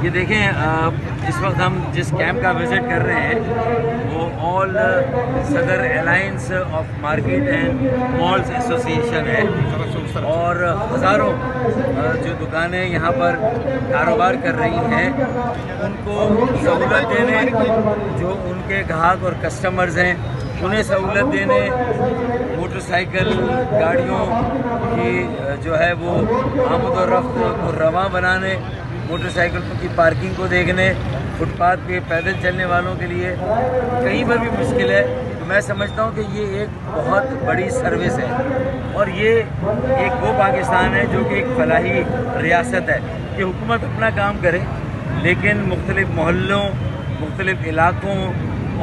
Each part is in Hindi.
ये देखें इस वक्त हम जिस कैंप का विज़िट कर रहे हैं वो ऑल सदर alliance of market and malls association है और हज़ारों जो दुकानें यहाँ पर कारोबार कर रही हैं उनको सहूलत देने, जो उनके ग्राहक और कस्टमर्स हैं उन्हें सहूलत देने, मोटरसाइकिल गाड़ियों की जो है वो आमद और रफ्त को रवां बनाने, मोटरसाइकिलों की पार्किंग को देखने, फुटपाथ पे पैदल चलने वालों के लिए कहीं पर भी मुश्किल है। तो मैं समझता हूँ कि ये एक बहुत बड़ी सर्विस है और ये एक वो पाकिस्तान है जो कि एक फलाही रियासत है कि हुकूमत अपना काम करे लेकिन मुख्तलिफ मोहल्लों, मुख्तलिफ इलाकों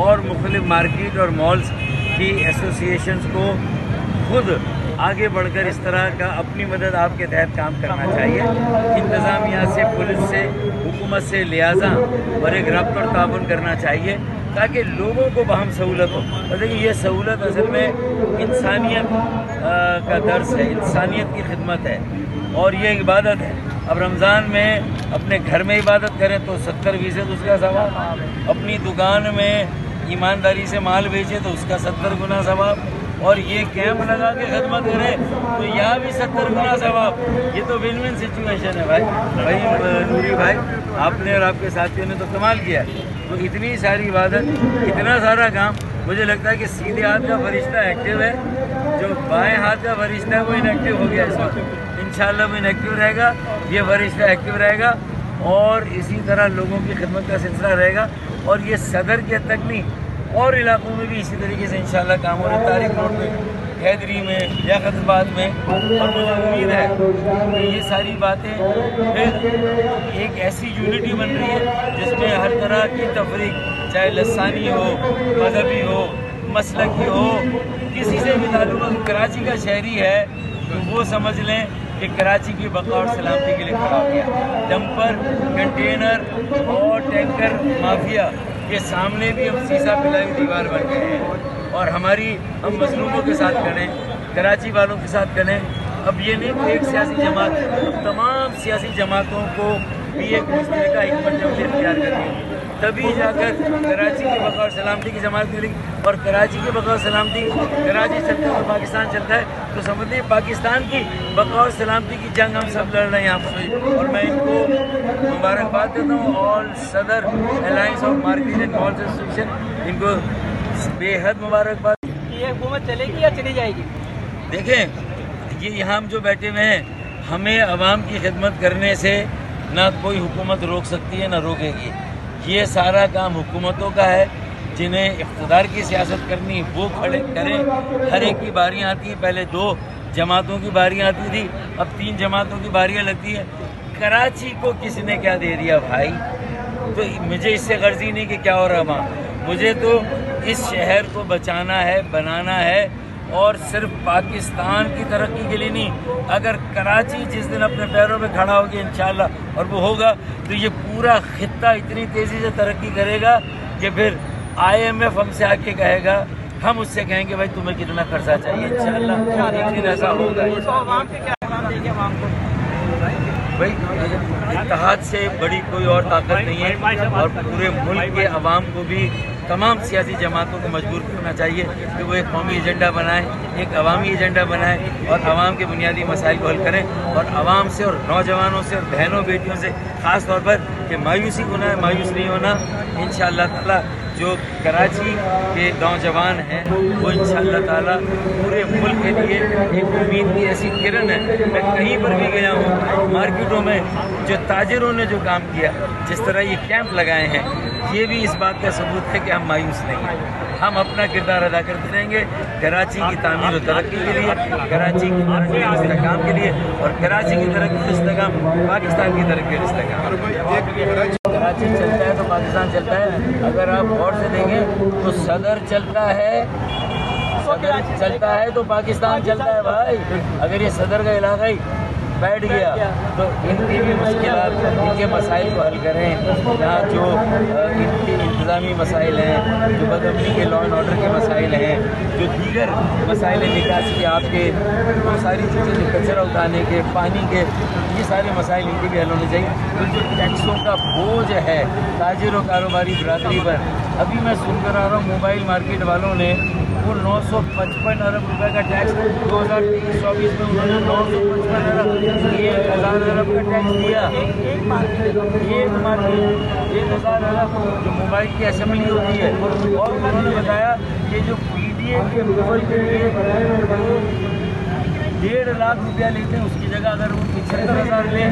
और मुख्तलिफ मार्केट और मॉल्स की एसोसिएशंस को खुद आगे बढ़कर इस तरह का अपनी मदद आपके तहत काम करना चाहिए। इंतज़ामिया से, पुलिस से, हुकूमत से लिहाजा और एक रब्त और ताबन करना चाहिए ताकि लोगों को बहम सहूलत हो। और देखिए ये सहूलत असल में इंसानियत का दर्स है, इंसानियत की खिदमत है और ये इबादत है। अब रमज़ान में अपने घर में इबादत करें तो 70% उसका सवाब, अपनी दुकान में ईमानदारी से माल बेचे तो उसका 70 गुना सवाब, और ये कैंप लगा के खिदमत करें तो यहाँ भी 70 गुना सवाब। ये तो विन विन सिचुएशन है भाई नूरी भाई, आपने और आपके साथियों ने तो कमाल किया। तो इतनी सारी इबादत, इतना सारा काम, मुझे लगता है कि सीधे हाथ का फरिश्ता एक्टिव है, जो बाएं हाथ का फरिश्ता है वो इनएक्टिव हो गया इस वक्त। इंशाल्लाह वो इनएक्टिव रहेगा, ये फरिश्ता एक्टिव रहेगा और इसी तरह लोगों की खिदमत का सिलसिला रहेगा। और ये सदर के तक नहीं और इलाकों में भी इसी तरीके से इंशाल्लाह काम हो रहा है, तारिक रोड में, हैदरी में, लियाकताबाद में। और मुझे उम्मीद है कि ये सारी बातें फिर एक ऐसी यूनिटी बन रही है जिसमें हर तरह की तफरीक, चाहे लसानी हो, मजहबी हो, मसलकी हो, किसी से भी ताल्लुक कराची का शहरी है तो वो समझ लें कि कराची की बका और सलामती के लिए खड़ा हो गया। डंपर, कंटेनर और टैंकर माफिया के सामने भी हम शीशा पिलाई दीवार बन गए हैं और हम मजलूमों के साथ खड़े, कराची वालों के साथ खड़े। अब ये नहीं कि एक सियासी जमात, अब तमाम सियासी जमातों को भी एक दूसरे का हिकमत अमली इख्तियार करनी, तभी जाकर कराची की बका और सलामती की जमात मिलेगी। और कराची की बका और सलामती, कराची चलता है तो पाकिस्तान चलता है, तो समझते हैं पाकिस्तान की बका और सलामती की जंग हम सब लड़ रहे हैं यहाँ पर। और मैं इनको मुबारकबाद देता हूँ, ऑल सदर alliance of market and malls association, इनको बेहद मुबारकबाद। ये हुकूमत चलेगी या चली जाएगी? देखें ये यहाँ हम जो बैठे हुए हैं, हमें आवाम की खिदमत करने से ना कोई हुकूमत रोक सकती है ना रोकेगी। ये सारा काम हुकूमतों का है, जिन्हें इक़्तिदार की सियासत करनी वो खड़े करें। हर एक की बारियाँ आती हैं, पहले 2 जमातों की बारियाँ आती थी, अब 3 जमातों की बारियाँ लगती हैं। कराची को किसने क्या दे दिया भाई? तो मुझे इससे गर्जी नहीं कि क्या हो रहा वहाँ, मुझे तो इस शहर को बचाना है, बनाना है और सिर्फ पाकिस्तान की तरक्की के लिए नहीं। अगर कराची जिस दिन अपने पैरों पे खड़ा होगी इंशाल्लाह, और वो होगा, तो ये पूरा खित्ता इतनी तेज़ी से तरक्की करेगा कि फिर IMF हमसे आके कहेगा, हम उससे कहेंगे भाई तुम्हें कितना खर्चा चाहिए। इंशाल्लाह एक दिन ऐसा होगा। भाई इत्तेहाद से बड़ी कोई और ताकत नहीं है और पूरे मुल्क के अवाम को भी, तमाम सियासी जमातों को मजबूर करना चाहिए कि वो एक कौमी एजेंडा बनाएं, एक अवामी एजेंडा बनाएं और आवाम के बुनियादी मसाइल को हल करें। और आवाम से और नौजवानों से और बहनों बेटियों से ख़ास तौर पर कि मायूसी होना है, मायूस नहीं होना। इंशाअल्लाह ताला जो कराची के नौजवान हैं वो इंशाअल्लाह ताला पूरे मुल्क के लिए एक उम्मीद की ऐसी किरण है। मैं कहीं पर भी गया हूँ, मार्केटों में जो ताजिरों ने जो काम किया, जिस तरह ये कैंप लगाए हैं, ये भी इस बात का सबूत है कि हम मायूस नहीं हैं। हम अपना किरदार अदा करते रहेंगे कराची की तामीर और तरक्की के लिए, कराची की तरक्की और इस्तेहकाम के लिए, और कराची की तरक्की और इस्तेहकाम पाकिस्तान की तरक्की और इस्तेहकाम। कराची चलता है तो पाकिस्तान चलता है। अगर आप गौर से देखें तो सदर चलता है, सदर चलता है तो पाकिस्तान चलता है भाई। अगर ये सदर का इलाका ही बैठ गया तो इनकी भी मुश्किलात, इनके मसाइल को हल करें। यहाँ जो इनके इंतज़ामी मसाइल हैं, जो बदअमनी के लॉ एंड ऑर्डर के मसाइल हैं, जो दीगर मसाइल निकासी के आपके वो सारी चीज़ें, जो कचरा उठाने के, पानी के, ये सारे मसाइल इनके भी हल होने चाहिए। तो जो टैक्सों का बोझ है ताजिर और कारोबारी बरादरी पर, अभी मैं सुनकर आ रहा हूँ मोबाइल मार्केट वालों ने वो 955 अरब रुपए का टैक्स 2023-24 में उन्होंने 955 अरब 1,000 अरब का टैक्स दिया। एक मार्केट 1,000 अरब जो मोबाइल की असेंबली होती है। और उन्होंने बताया कि जो PDA के अप्रूवल के लिए 1.5 लाख रुपया लेते हैं, उसकी जगह अगर वो 75,000 लें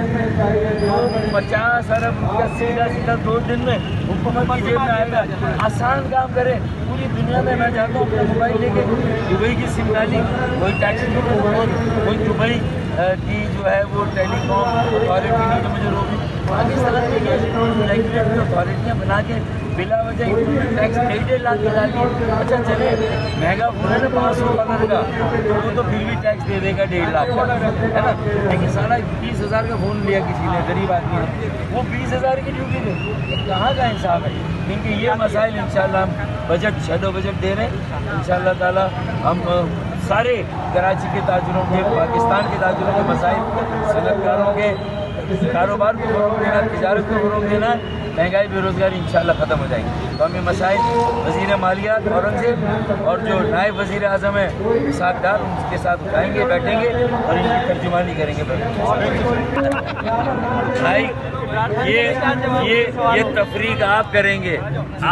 तो 50 अरब रुपया सीधा सीधा 2 दिन में हुकूमत की जेब में आएगा। आसान काम करें। पूरी दुनिया में मैं जाता हूँ अपना मोबाइल लेके, दुबई की सिम डाली, कोई टैक्सी कोई दुबई की जो है वो टेलीकॉम अथॉरिटी ने जो मुझे रोकी, पाकिस्तान में ये रेगुलेटरी अथॉरिटियाँ बना के बिला वजह टैक्स 1.5 लाख लगा लिए। अच्छा चले महंगा फ़ोन है ना 500 डॉलर का, तो वो तो फिर भी टैक्स दे देगा 1.5 लाख का, है ना। लेकिन सारा 20,000 का फ़ोन लिया किसी ने, गरीब आदमी ने, वो 20,000 की ड्यूटी दे, कहाँ का इंसाफ है। क्योंकि ये मसाइल इंशाल्लाह हम बजट शैडो बजट दे रहे हैं। इंशाल्लाह ताला हम सारे कराची के ताजिरों के, पाकिस्तान के ताजिरों के मसाइल, सनतकारों के कारोबार को फ़रोग़ देना, तिजारत को फ़रोग़ देना, महंगाई बेरोज़गारी इंशाल्लाह ख़त्म हो जाएगी। तो हम ये मसाइल वज़ीर मालियात औरंगज़ेब और जो नायब वज़ीर आज़म है इसहाक़ डार, उनके साथ उठाएँगे, बैठेंगे और इनकी तर्जुमानी करेंगे। भाई ये तफरीक आप करेंगे,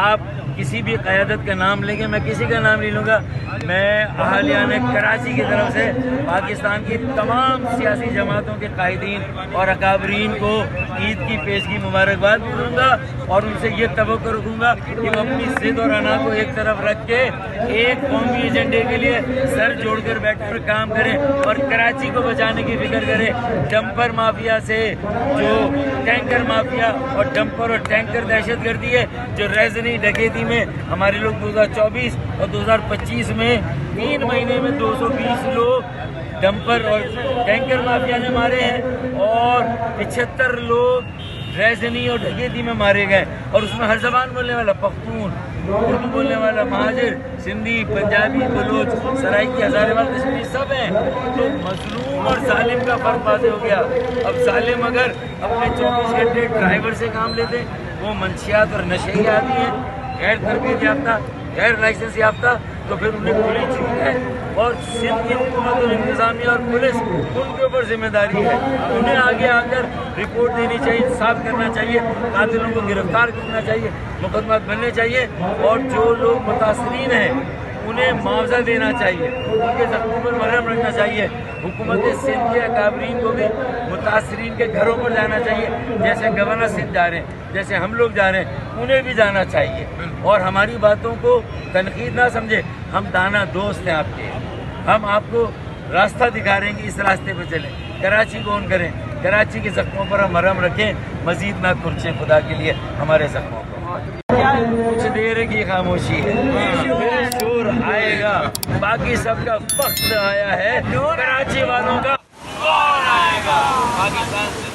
आप किसी भी क़यादत का नाम लेंगे, मैं किसी का नाम नहीं लूँगा। मैं अहालियान कराची की तरफ से पाकिस्तान की तमाम सियासी जमातों के कायदीन और अकाबरीन को ईद की पेशगी मुबारकबाद भी दूँगा और उनसे ये तवक्को रखूँगा कि वो अपनी ज़िद और अना को एक तरफ रख के एक कौमी एजेंडे के लिए सर जोड़कर बैठकर काम करें और कराची को बचाने की फिक्र करें। डंपर माफिया से, जो टैंकर माफिया और डंपर और टैंकर दहशतगर्दी है, जो रेजनी डकैती में हमारे लोग 2024 और 2025 में 3 महीने में 220 लोग डंपर और टैंकर माफिया ने मारे हैं और 75 लोग रेजनी और डकैती में मारे गए। और उसमें हर जबान बोलने वाला पख्तून, उर्दू बोलने वाला महाजिर, सिंधी, पंजाबी, बलोच, सराइकी, हज़ारेवाल, कश्मीरी सब हैं। तो मजलूम और जालिम का फ़र्क वाज़ेह हो गया। अब जालिम अगर अपने 24 घंटे ड्राइवर से काम लेते, वो मंशियात और नशे के आदि हैं, गैर तरबियत याफ्ता, गैर लाइसेंस याफ्ता, तो फिर उन्हें खुली छूट है। और सिंध की हुकूमत और इंतज़ामिया और पुलिस, उनके ऊपर जिम्मेदारी है। उन्हें आगे आकर रिपोर्ट देनी चाहिए, इंसाफ करना चाहिए, कातिलों को गिरफ्तार करना चाहिए, मुकदमा बनने चाहिए और जो लोग मुतासरीन हैं उन्हें मुआवजा देना चाहिए, उनके ज़ख्मों पर मरहम रखना चाहिए। हुकूमत सिंध के अकाबरीन को भी मुतासरीन के घरों पर जाना चाहिए, जैसे गवर्नर सिंध जा रहे हैं, जैसे हम लोग जा रहे हैं, उन्हें भी जाना चाहिए। और हमारी बातों को तनकीद ना समझे, हम दाना दोस्त हैं आपके, हम आपको रास्ता दिखा रहे हैं कि इस रास्ते पर चलें, कराची को ऑन करें, कराची के ज़ख्मों पर हम मरहम रखें, मज़ीद ना कुर्चें खुदा के लिए हमारे ज़ख्मों को। कुछ देर की खामोशी है, फिर शोर आएगा। बाकी सबका वक्त आया है, कराची वालों का कौन आएगा। पाकिस्तान